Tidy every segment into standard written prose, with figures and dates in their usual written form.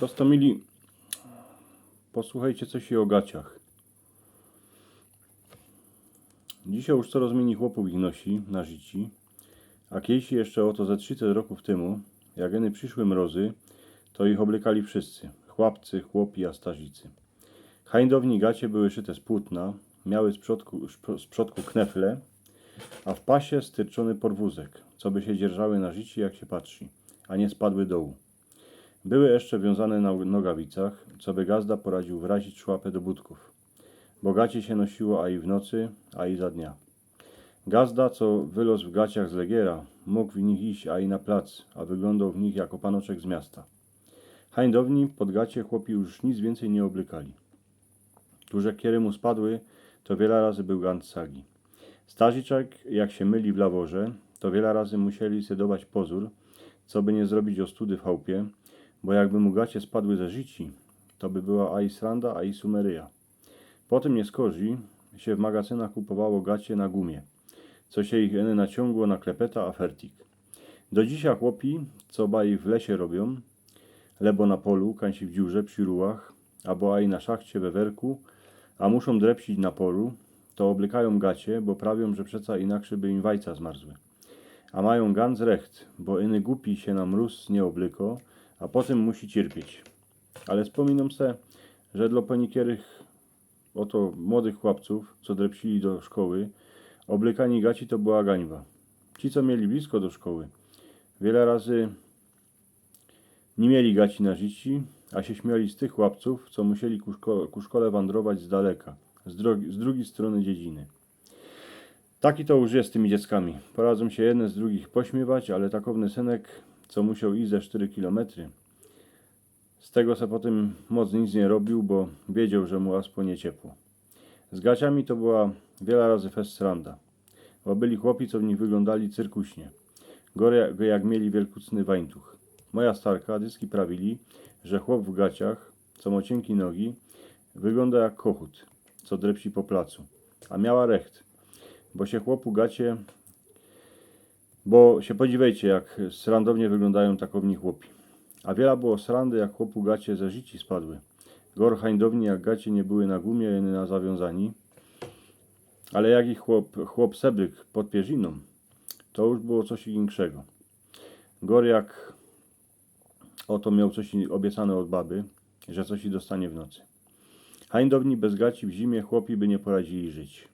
Rostomili, posłuchajcie coś i o gaciach. Dzisiaj już coraz mniej chłopów ich nosi na życi, a kiedyś jeszcze oto ze 300 roków temu, jak jeny przyszły mrozy, to ich oblekali wszyscy, chłopcy, chłopi, a stazicy. Hańdowni gacie były szyte z płótna, miały z przodku knefle, a w pasie styrczony porwózek, co by się dzierżały na życi, jak się patrzy, a nie spadły dołu. Były jeszcze wiązane na nogawicach, co by gazda poradził wrazić szłapę do budków. Bogacie się nosiło a i w nocy, a i za dnia. Gazda, co wylazł w gaciach z legiera, mógł w nich iść a i na plac, a wyglądał w nich jako panoczek z miasta. Hańdowni pod gacie chłopi już nic więcej nie oblykali. Tuże kiery mu spadły, to wiele razy był gant sagi. Staziczek, jak się myli w laworze, to wiele razy musieli sedować pozór, co by nie zrobić ostudy w chałupie, bo jakby mu gacie spadły ze życi, to by była a i sranda, a i sumeryja. Potem nie skorzy się w magazynach kupowało gacie na gumie, co się ich ene naciągło na klepeta a fertik. Do dzisiaj chłopi, co baj w lesie robią, lebo na polu, kańsi w dziurze przy rułach, albo a i na szachcie we werku, a muszą drepsić na polu, to oblykają gacie, bo prawią, że przeca inaczej by im wajca zmarzły. A mają ganz recht, bo iny głupi się na mróz nie oblyko, a potem musi cierpieć. Ale wspominam se, że dla panikierych oto młodych chłopców, co drepsili do szkoły, oblykani gaci to była gańba. Ci, co mieli blisko do szkoły, wiele razy nie mieli gaci na życi, a się śmiali z tych chłopców, co musieli ku szkole wandrować z daleka, z drugiej strony dziedziny. Taki to już jest z tymi dzieckami. Poradzą się jedne z drugich pośmiewać, ale takowny synek, co musiał iść ze 4 kilometry, z tego se potem moc nic nie robił, bo wiedział, że mu aspo nie ciepło. Z gaciami to była wiele razy feststranda, bo byli chłopi, co w nich wyglądali cyrkuśnie. Gory jak mieli wielkucny wańtuch. Moja starka dyski prawili, że chłop w gaciach, co ma cienkie nogi, wygląda jak kochut, co drepsi po placu. A miała recht, bo się chłopu gacie, bo się podziwiajcie, jak srandownie wyglądają takowni chłopi. A wiele było srandy, jak chłopu gacie ze życi spadły. Gor hańdowni, jak gacie nie były na gumie, jeny na zawiązani. Ale jak ich chłop sebryk pod pierziną, to już było coś większego. Gor jak oto miał coś obiecane od baby, że coś i dostanie w nocy. Hańdowni bez gaci w zimie chłopi by nie poradzili żyć.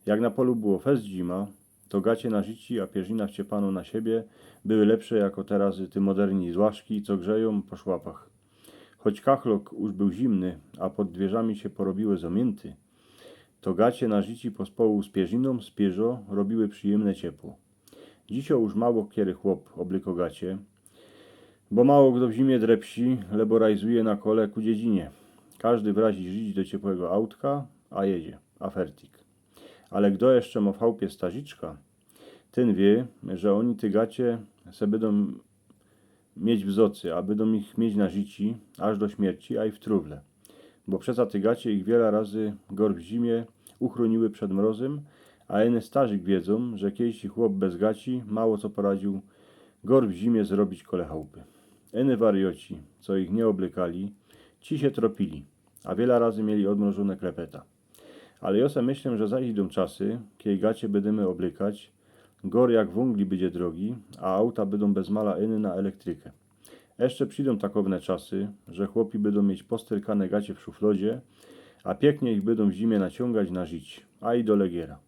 Jak na polu było fest zima, to gacie na życi, a pierzina wciepano na siebie, były lepsze jako teraz ty moderni złaszki, co grzeją po szłapach. Choć kachlok już był zimny, a pod dwierzami się porobiły zomięty, to gacie na życi pospołu z pierziną, z pierzo, robiły przyjemne ciepło. Dzisiaj już mało kiery chłop oblyko gacie, bo mało kto w zimie drepsi, lebo rajzuje na kole ku dziedzinie. Każdy wrazi żyć do ciepłego autka, a jedzie, a fertik. Ale kto jeszcze ma w chałupie staziczka, ten wie, że oni ty gacie se będą mieć w zocy, a będą ich mieć na życi, aż do śmierci, a i w trówle. Bo przeca ty gacie ich wiele razy gor w zimie uchroniły przed mrozem, a eny starzyk wiedzą, że kiedyś chłop bez gaci mało co poradził gor w zimie zrobić kole chałupy. Eny warioci, co ich nie oblykali, ci się tropili, a wiele razy mieli odmrożone klepeta. Ale ja se myślę, że zajdą czasy, kiedy gacie będziemy oblykać, gor jak węgli będzie drogi, a auta będą bez mala eny na elektrykę. Jeszcze przyjdą takowne czasy, że chłopi będą mieć posterkane gacie w szuflodzie, a pięknie ich będą w zimie naciągać na żyć, a i do legiera.